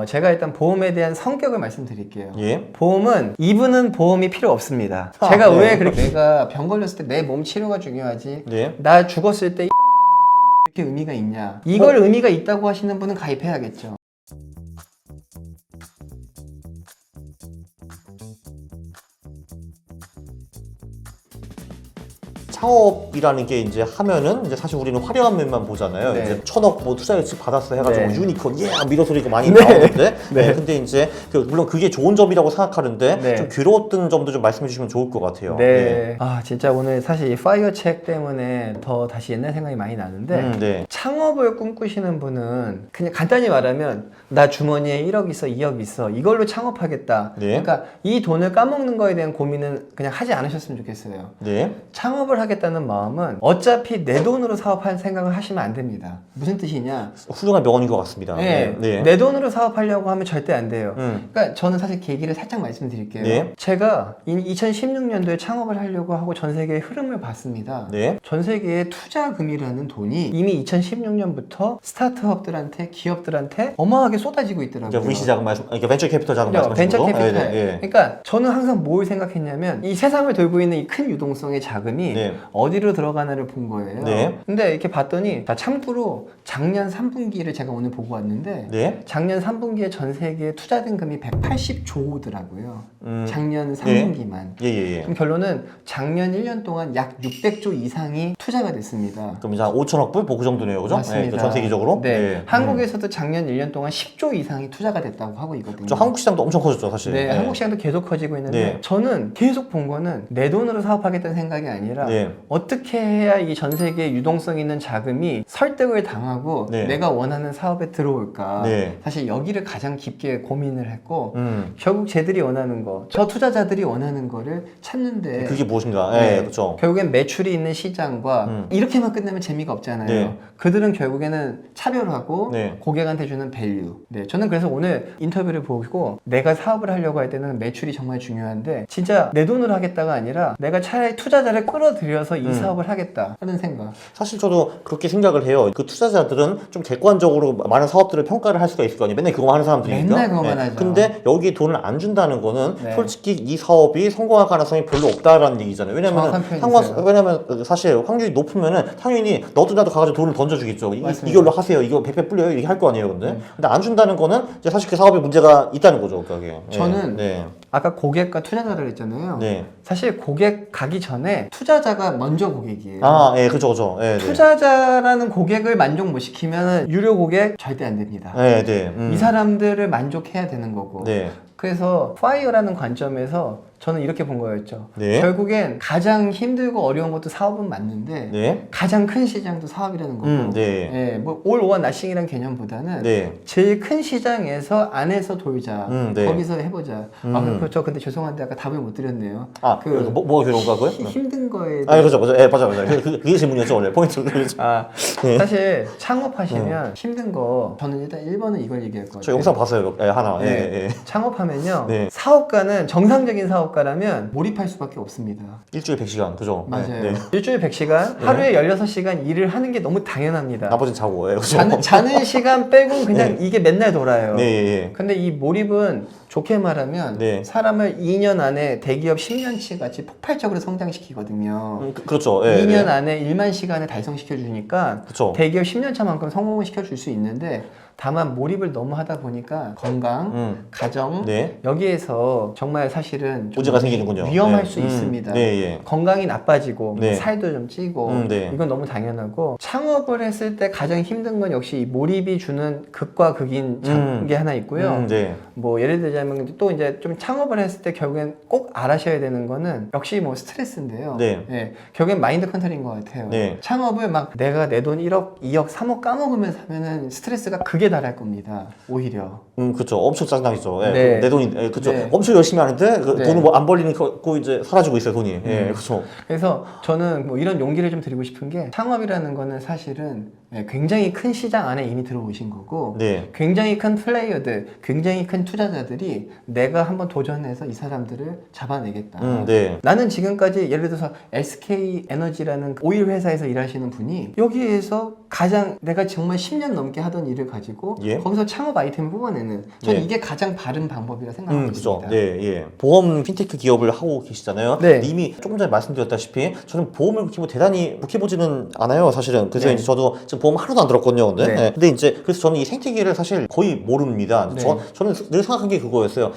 제가 일단 보험에 대한 성격을 말씀드릴게요. 예. 보험은 이분은 보험이 필요 없습니다. 제가 네. 왜 그렇게 내가 병 걸렸을 때 내 몸 치료가 중요하지? 네. 나 죽었을 때 그렇게 의미가 있냐? 이걸 의미가 있다고 하시는 분은 가입해야겠죠. 창업이라는 게 이제 하면은 이제 사실 우리는 화려한 면만 보잖아요. 네. 이제 1,000억 뭐 투자 예측 받았어 해가지고 네. 유니콘 미러 소리가 많이 네. 나오는데 네. 근데 이제 물론 그게 좋은 점이라고 생각하는데 네. 좀 괴로웠던 점도 좀 말씀해 주시면 좋을 것 같아요. 네. 아 진짜 오늘 사실 이 파이어 책 때문에 더 다시 옛날 생각이 많이 나는데 네. 창업을 꿈꾸시는 분은 그냥 간단히 말하면 나 주머니에 1억 있어 2억 있어 이걸로 창업하겠다. 네. 그러니까 이 돈을 까먹는 거에 대한 고민은 그냥 하지 않으셨으면 좋겠어요. 네. 창업을 하겠다는 마음은 어차피 내 돈으로 사업할 생각을 하시면 안 됩니다. 무슨 뜻이냐? 훌륭한 명언인 것 같습니다. 네. 네. 내 돈으로 사업하려고 하면 절대 안 돼요. 음. 그러니까 저는 사실 계기를 살짝 말씀드릴게요. 네. 제가 2016년도에 창업을 하려고 하고 전 세계의 흐름을 봤습니다. 네. 전 세계의 투자금이라는 돈이 이미 2016년부터 스타트업들한테 기업들한테 어마하게 쏟아지고 있더라고요. 이제 VC 자금 말씀, 그러니까 벤처 캐피털 자금 말씀하신 벤처 거죠? 캐피탈. 네, 네, 네. 그러니까 저는 항상 뭘 생각했냐면 이 세상을 돌고 있는 이 큰 유동성의 자금이 네. 어디로 들어가나를 본 거예요. 네. 근데 이렇게 봤더니 참고로 작년 3분기를 제가 오늘 보고 왔는데 네. 작년 3분기에 전 세계에 투자된 금이 180조더라고요. 작년 네. 3분기만. 예, 예, 예. 그럼 결론은 작년 1년 동안 약 600조 이상이 투자가 됐습니다. 그럼 이제 한 5천억 불? 뭐 그 정도네요. 그죠? 맞습니다. 네, 전 세계적으로? 네. 한국에서도 작년 1년 동안 10조 이상이 투자가 됐다고 하고 있거든요. 저 한국 시장도 엄청 커졌죠, 사실. 네, 한국 시장도 계속 커지고 있는데 네. 저는 계속 본 거는 내 돈으로 사업하겠다는 생각이 아니라 네. 어떻게 해야 이 전 세계에 유동성 있는 자금이 설득을 당하고 네. 내가 원하는 사업에 들어올까. 네. 사실 여기를 가장 깊게 고민을 했고 음. 결국 쟤들이 원하는 거, 저 투자자들이 원하는 거를 찾는데 그게 무엇인가? 네. 네, 그렇죠. 결국엔 매출이 있는 시장과 이렇게만 끝내면 재미가 없잖아요. 네. 그들은 결국에는 차별하고 네. 고객한테 주는 밸류. 네, 저는 그래서 오늘 인터뷰를 보고 내가 사업을 하려고 할 때는 매출이 정말 중요한데 진짜 내 돈으로 하겠다가 아니라 내가 차라리 투자자를 끌어들여서 이 사업을 하겠다 하는 생각. 사실 저도 그렇게 생각을 해요. 그 투자자들은 좀 객관적으로 많은 사업들을 평가를 할 수가 있을 거 아니에요. 맨날 그거만 하는 사람들이니까. 맨날 그거만 하죠. 근데 여기 돈을 안 준다는 거는 네. 솔직히 이 사업이 성공할 가능성이 별로 없다라는 얘기잖아요. 정확한 표현이세요. 왜냐면 사실 확률이 높으면은 당연히 너도 나도 가가지고 돈을 던져주겠죠. 맞습니다. 이걸로 하세요. 이거 100배 불려요. 이렇게 할 거 아니에요. 근데 안 준다는 거는 이제 사실 그 사업에 문제가 있다는 거죠. 그게. 저는 네. 아까 고객과 투자자를 했잖아요. 네. 사실 고객 가기 전에 투자자가 먼저 고객이에요. 아, 예, 그죠, 그죠. 예, 네. 투자자라는 고객을 만족 못 시키면 유료 고객 절대 안 됩니다. 네, 네. 이 사람들을 만족해야 되는 거고. 네. 그래서 파이어라는 관점에서 저는 이렇게 본 거였죠. 네. 결국엔 가장 힘들고 어려운 것도 사업은 맞는데 네. 가장 큰 시장도 사업이라는 거고. 네. 예, 뭐 all or nothing이라는 개념보다는 네. 제일 큰 시장에서 안에서 돌자. 네. 거기서 해보자. 저 근데 죄송한데 아까 답을 못 드렸네요. 아, 뭐가 괴로운가, 그거요? 힘든 거에 아, 그죠, 그죠. 예, 맞아요, 맞아요. 그게 질문이었죠, 원래. 포인트. 네. 사실 창업하시면 힘든 거 저는 일단 1번은 이걸 얘기할 것 같아요. 저 영상 봤어요, 하나. 네. 예, 예. 창업하면요. 네. 사업가는 정상적인 사업가라면 몰입할 수밖에 없습니다. 일주일 100시간, 그죠? 맞아요. 네. 일주일 100시간, 하루에 16시간 일을 하는 게 너무 당연합니다. 나머지는 자고, 예, 그죠? 자는 시간 빼고 그냥 이게 맨날 돌아요. 네, 예, 예. 근데 이 몰입은 좋게 말하면 네. 사람을 2년 안에 대기업 10년치 같이 폭발적으로 성장시키거든요. 그렇죠. 예, 2년 예. 안에 1만 시간을 달성시켜주니까 그쵸. 대기업 10년 차만큼 성공을 시켜줄 수 있는데 다만 몰입을 너무 하다 보니까 건강, 가정 네. 여기에서 정말 사실은 좀 문제가 생기는군요. 위험할 네. 수 있습니다. 네, 예. 건강이 나빠지고 네. 살도 좀 찌고 네. 이건 너무 당연하고 창업을 했을 때 가장 힘든 건 역시 이 몰입이 주는 극과 극인 게 하나 있고요. 네. 뭐 예를 들자면 또 이제 좀 창업을 했을 때 결국엔 꼭 알아셔야 되는 거는 역시 뭐 스트레스인데요. 네. 결국엔 마인드 컨트롤인 것 같아요. 네. 창업을 막 내가 내 돈 1억, 2억, 3억 까먹으면서 하면은 스트레스가 극에 달할 겁니다. 오히려. 그쵸. 엄청 짜증나겠죠. 예. 네. 내 돈이, 예, 그쵸. 네. 엄청 열심히 하는데, 네. 돈을 뭐 안 벌리고 이제 사라지고 있어요, 돈이. 예, 그쵸. 그래서 저는 뭐 이런 용기를 좀 드리고 싶은 게 창업이라는 거는 사실은 굉장히 큰 시장 안에 이미 들어오신 거고 네. 굉장히 큰 플레이어들, 굉장히 큰 투자자들이 내가 한번 도전해서 이 사람들을 잡아내겠다. 네. 나는 지금까지 예를 들어서 SK 에너지라는 오일 회사에서 일하시는 분이 여기에서 가장 내가 정말 10년 넘게 하던 일을 가지고 예. 거기서 창업 아이템을 뽑아내는 저는 예. 이게 가장 바른 방법이라 생각합니다. 그죠. 네, 예. 보험 핀테크 기업을 하고 계시잖아요. 네. 근데 이미 조금 전에 말씀드렸다시피 저는 보험을 그렇게 뭐 대단히 묵혀보지는 않아요, 사실은. 그래서 네. 이제 저도 지금 보험 하나도 안 들었거든요, 근데. 네. 네. 근데 이제 그래서 저는 이 생태계를 사실 거의 모릅니다. 네. 저는 늘 생각한 게 그거였어요.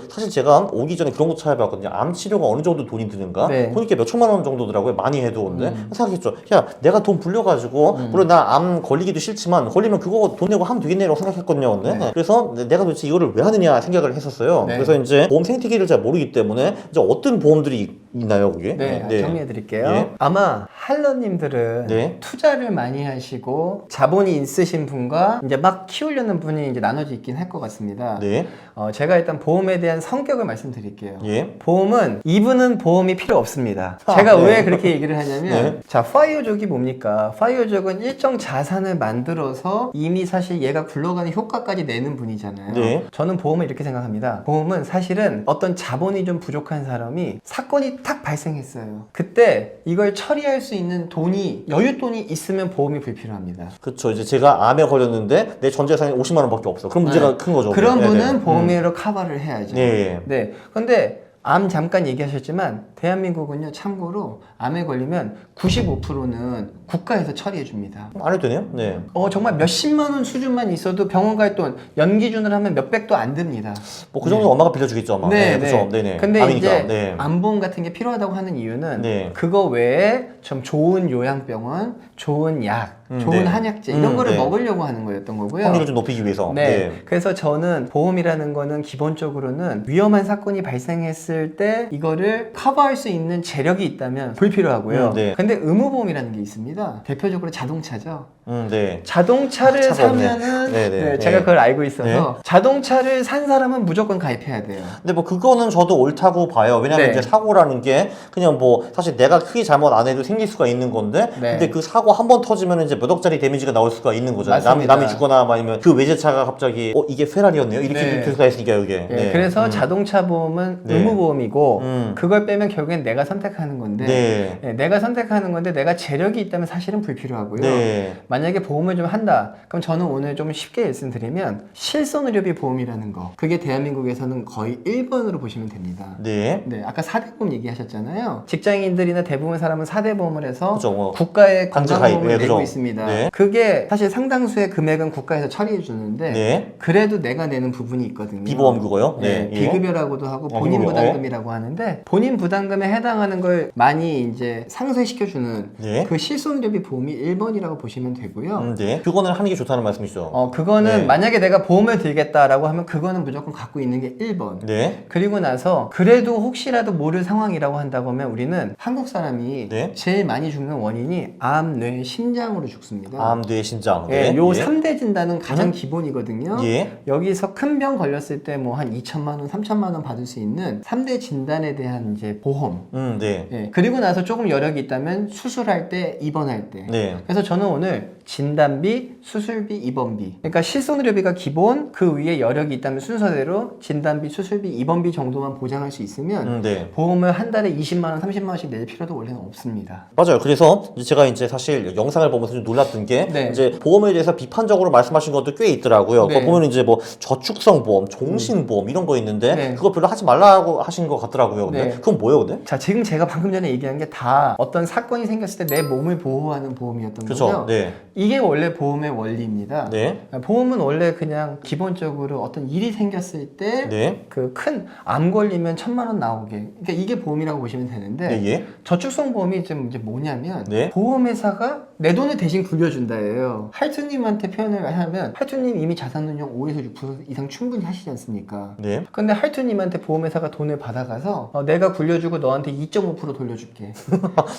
사실 제가 오기 전에 그런 거 찾아봤거든요. 암 치료가 어느 정도 돈이 드는가? 네. 보니까 몇 천만 원 정도더라고요. 많이 해도. 근데 생각했죠. 야, 내가 돈 불려가지고 물론 나 암 걸리기도 싫지만 걸리면 그거 돈 내고 하면 되겠네라고 생각했거든요. 근데 네. 그래서 내가 도대체 이거를 왜 하느냐 생각을 했었어요. 네. 그래서 이제 보험 생태계를 잘 모르기 때문에 이제 어떤 보험들이 있나요, 그게? 네, 정리해 드릴게요. 예. 아마 할러님들은 네. 투자를 많이 하시고 자본이 있으신 분과 이제 막 키우려는 분이 이제 나눠져 있긴 할 것 같습니다. 네. 제가 일단 보험에 대한 성격을 말씀드릴게요. 예. 보험은 이분은 보험이 필요 없습니다. 제가 네. 왜 그렇게 얘기를 하냐면 네. 자, 파이어족이 뭡니까? 파이어족은 일정 자산을 만들어서 이미 사실 얘가 굴러가는 효과까지 내는 분이잖아요. 네. 저는 보험을 이렇게 생각합니다. 보험은 사실은 어떤 자본이 좀 부족한 사람이 사건이 탁 발생했어요. 그때 이걸 처리할 수 있는 돈이 여윳돈이 있으면 보험이 불필요합니다. 그쵸. 이제 제가 암에 걸렸는데 내 전 재산이 50만 원밖에 없어. 그럼 문제가 큰 거죠. 그런 네, 분은 네. 보험으로 커버를 해야죠. 네. 네. 근데 암 잠깐 얘기하셨지만 대한민국은요, 참고로 암에 걸리면 95%는 국가에서 처리해 줍니다. 안 해도 되네요? 네. 정말 몇십만 원 수준만 있어도 병원 갈 돈 연기준을 하면 몇백도 안 듭니다. 뭐 그 정도 엄마가 빌려주겠죠, 아마. 네, 그죠. 네. 네네. 근데 암이니까. 이제 네. 암보험 같은 게 필요하다고 하는 이유는 네. 그거 외에 좀 좋은 요양병원, 좋은 약, 좋은 네. 한약재 이런 거를 네. 먹으려고 하는 거였던 거고요. 확률을 좀 높이기 위해서. 네. 그래서 저는 보험이라는 거는 기본적으로는 위험한 사건이 발생했을 때 이거를 커버할 수 있는 재력이 있다면 불필요하고요. 네. 근데 의무보험이라는 게 있습니다. 대표적으로 자동차죠. 네. 자동차를 차가 없네. 사면은 네네. 제가 네. 그걸 알고 있어서 네. 자동차를 산 사람은 무조건 가입해야 돼요. 근데 뭐 그거는 저도 옳다고 봐요. 왜냐면 네. 이제 사고라는 게 그냥 뭐 사실 내가 크게 잘못 안 해도 생길 수가 있는 건데 네. 근데 그 사고 한 번 터지면 이제 몇 억짜리 데미지가 나올 수가 있는 거잖아요. 맞습니다. 남이 죽거나 아니면 그 외제차가 갑자기 이게 페라리였네요. 이렇게 네. 될 수가 있으니까 이게. 네, 그래서 자동차 보험은 네. 의무보험이고 음. 그걸 빼면 결국엔 내가 선택하는 건데 네. 네, 내가 선택하는 건데 내가 재력이 있다면 사실은 불필요하고요. 네. 만약에 보험을 좀 한다. 그럼 저는 오늘 좀 쉽게 말씀드리면 실손의료비 보험이라는 거. 그게 대한민국에서는 거의 1번으로 보시면 됩니다. 네. 네, 아까 4대 보험 얘기하셨잖아요. 직장인들이나 대부분 사람은 4대 보험을 해서 그죠, 뭐. 국가에 관제 건강보험을 가입, 네, 내고 그죠. 있습니다. 네. 그게 사실 상당수의 금액은 국가에서 처리해 주는데 네. 그래도 내가 내는 부분이 있거든요. 비보험 그거요? 네, 네. 예. 비급여라고도 하고 본인 비급여. 부담금이라고 하는데 본인 부담금에 해당하는 걸 많이 이제 상쇄시켜주는 네. 그 실손의료비 보험이 1번이라고 보시면 되고요. 네. 그거는 하는 게 좋다는 말씀이시죠? 그거는 네. 만약에 내가 보험을 들겠다라고 하면 그거는 무조건 갖고 있는 게 1번. 네. 그리고 나서 그래도 혹시라도 모를 상황이라고 한다고 하면 우리는 한국 사람이 네. 제일 많이 죽는 원인이 암, 뇌, 심장으로 죽습니다. 암, 뇌, 신장. 예, 네. 요 예. 3대 진단은 가장 기본이거든요. 예. 여기서 큰 병 걸렸을 때 뭐 한 2천만 원, 3천만 원 받을 수 있는 3대 진단에 대한 이제 보험. 네. 예, 그리고 나서 조금 여력이 있다면 수술할 때, 입원할 때. 네. 그래서 저는 오늘 진단비, 수술비, 입원비. 그러니까 실손의료비가 기본, 그 위에 여력이 있다면 순서대로 진단비, 수술비, 입원비 정도만 보장할 수 있으면 네. 보험을 한 달에 20만 원, 30만 원씩 낼 필요도 원래는 없습니다. 맞아요. 그래서 제가 이제 사실 영상을 보면서 좀 놀랐던 게 네. 이제 보험에 대해서 비판적으로 말씀하신 것도 꽤 있더라고요. 네. 그거 보면 이제 뭐 저축성 보험, 종신 보험 이런 거 있는데 네. 그거 별로 하지 말라고 하신 것 같더라고요. 근데 네. 그건 뭐예요, 근데? 자, 지금 제가 방금 전에 얘기한 게 다 어떤 사건이 생겼을 때 내 몸을 보호하는 보험이었던 그렇죠. 거죠. 네. 이게 원래 보험의 원리입니다. 네. 보험은 원래 그냥 기본적으로 어떤 일이 생겼을 때 네. 그 큰 암 걸리면 1,000만 원 나오게. 그러니까 이게 보험이라고 보시면 되는데 네. 예. 저축성 보험이 좀 이제 뭐냐면 네. 보험회사가 내 돈을 대신 굴려준다예요. 할투님한테 표현을 하면 할투님 이미 자산운용 5에서 6% 이상 충분히 하시지 않습니까? 네. 근데 할투님한테 보험회사가 돈을 받아가서 내가 굴려주고 너한테 2.5% 돌려줄게.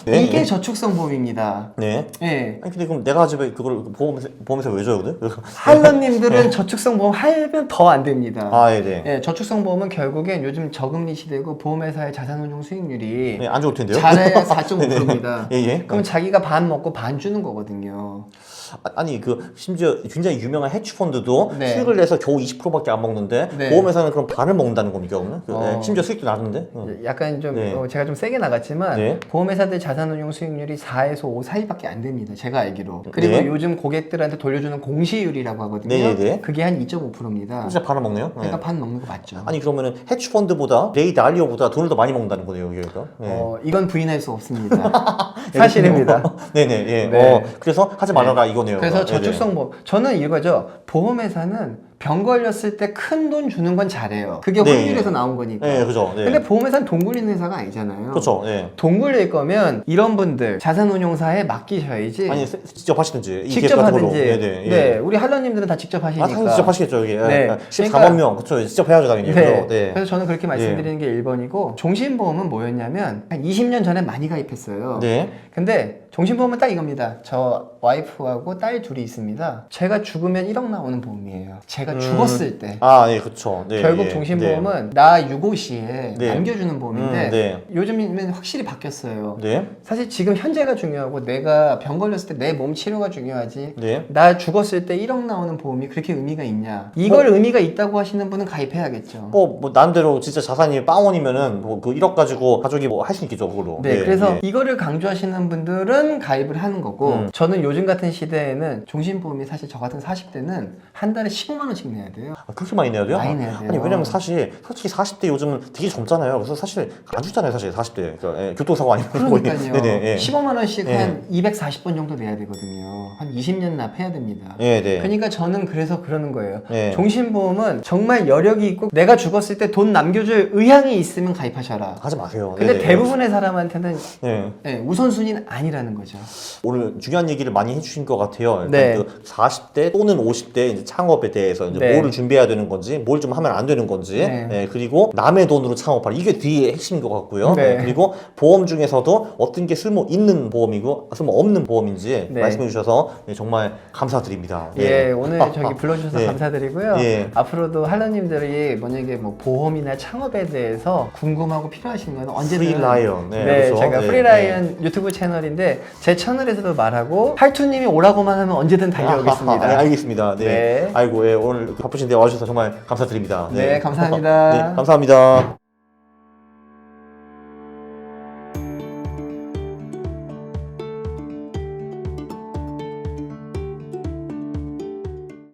네. 이게 저축성 보험입니다. 네. 예. 아니 근데 그럼 내가 집에 그걸 보험에서 왜 줘요, 근데? 할러님들은 저축성 보험 하면 더 안 됩니다. 아, 예, 네. 예, 저축성 보험은 결국엔 요즘 저금리 시대고 보험회사의 자산운용 수익률이 네, 안 좋을 텐데요. 잘해야 4.5%입니다. 예, 예. 그럼 자기가 반 먹고 반 주는 거거든요. 아니 심지어 굉장히 유명한 헤지펀드도 네. 수익을 내서 겨우 20%밖에 안 먹는데 네. 보험회사는 그럼 반을 먹는다는 겁니까 그러면? 어. 심지어 수익도 낮은데? 약간 좀 네. 제가 좀 세게 나갔지만 네. 보험회사들 자산운용 수익률이 4에서 5 사이밖에 안 됩니다. 제가 알기로. 그리고 네. 요즘 고객들한테 돌려주는 공시율이라고 하거든요. 네. 그게 한 2.5%입니다. 진짜 반을 먹네요. 그러니까 반 먹는 거 맞죠. 아니 그러면은 헤지펀드보다 레이 달리오보다 돈을 더 많이 먹는다는 거네요 여기가. 이건 부인할 수 없습니다. 사실입니다. 네네. 예. 네. 그래서 하지 말아라 이거네요. 그래서 네네. 저축성보험 저는 이거죠. 보험회사는 병 걸렸을 때 큰 돈 주는 건 잘해요. 그게 네. 확률에서 나온 거니까. 네, 그죠. 네. 근데 보험회사는 돈 굴리는 회사가 아니잖아요. 그렇죠. 네. 돈 굴릴 거면 이런 분들 자산운용사에 맡기셔야지. 아니 직접 하시든지 직접 하든지. 네네. 네, 우리 한런님들은 다 직접 하시니까. 당연히 직접 하시겠죠 여기. 네. 14만 명. 그렇죠. 직접 해야죠 당연히. 네. 네. 그래서 저는 그렇게 말씀드리는 게 1번이고 종신보험은 뭐였냐면 한 20년 전에 많이 가입했어요. 네. 근데 종신보험은 딱 이겁니다. 저 와이프하고 딸 둘이 있습니다. 제가 죽으면 1억 나오는 보험이에요. 제가 죽었을 때. 아, 네, 그렇죠. 네, 결국 예, 종신보험은 나 유고 시에 네. 남겨주는 보험인데 네. 요즘은 확실히 바뀌었어요. 네. 사실 지금 현재가 중요하고 내가 병 걸렸을 때 내 몸 치료가 중요하지. 네. 나 죽었을 때 1억 나오는 보험이 그렇게 의미가 있냐. 이걸 의미가 있다고 하시는 분은 가입해야겠죠. 뭐 나름대로 진짜 자산이 빵원이면은 그 1억 가지고 가족이 뭐 할 수 있겠죠 그걸로. 네, 그래서 이거를 강조하시는 분들은 가입을 하는 거고 저는 요즘 같은 시대에는 종신보험이 사실 저 같은 40대는 한 달에 15만 원씩 내야 돼요. 아, 그렇게 많이 내야 돼요? 많이 내야 돼요. 아니 왜냐면 솔직히 40대 요즘은 되게 젊잖아요. 그래서 사실 안 죽잖아요 사실 40대. 그러니까, 예, 교통사고 아니면 그러니까요. 네네. 예. 15만 원씩 예. 한 240번 정도 내야 되거든요. 한 20년 납해야 됩니다. 네, 네. 그러니까 저는 그래서 그러는 거예요. 네. 종신보험은 정말 여력이 있고 내가 죽었을 때 돈 남겨줄 의향이 있으면 가입하셔라. 하지 마세요. 근데 네네. 대부분의 사람한테는 네. 우선순위는 아니라는 거죠. 오늘 중요한 얘기를 많이 해주신 것 같아요. 일단 네. 그 40대 또는 50대 이제 창업에 대해서 이제 네. 뭐를 준비해야 되는 건지, 뭘 좀 하면 안 되는 건지, 네. 네, 그리고 남의 돈으로 창업하라 이게 뒤에 핵심인 것 같고요. 네. 그리고 보험 중에서도 어떤 게 쓸모 있는 보험이고 쓸모 없는 보험인지 네. 말씀해 주셔서 네, 정말 감사드립니다. 네. 예, 오늘 저기 불러주셔서 네. 감사드리고요. 예. 앞으로도 할로님들이 만약에 뭐 보험이나 창업에 대해서 궁금하고 필요하신 건 언제든 프리라이언. 네, 네, 그렇죠. 제가 네, 프리라이언 유튜브 채널인데 제 채널에서도 말하고 할투님이 오라고만 하면 언제든 달려오겠습니다. 네, 알겠습니다. 네. 네. 아이고, 예, 오늘 바쁘신데 와주셔서 정말 감사드립니다. 네, 감사합니다. 네, 감사합니다.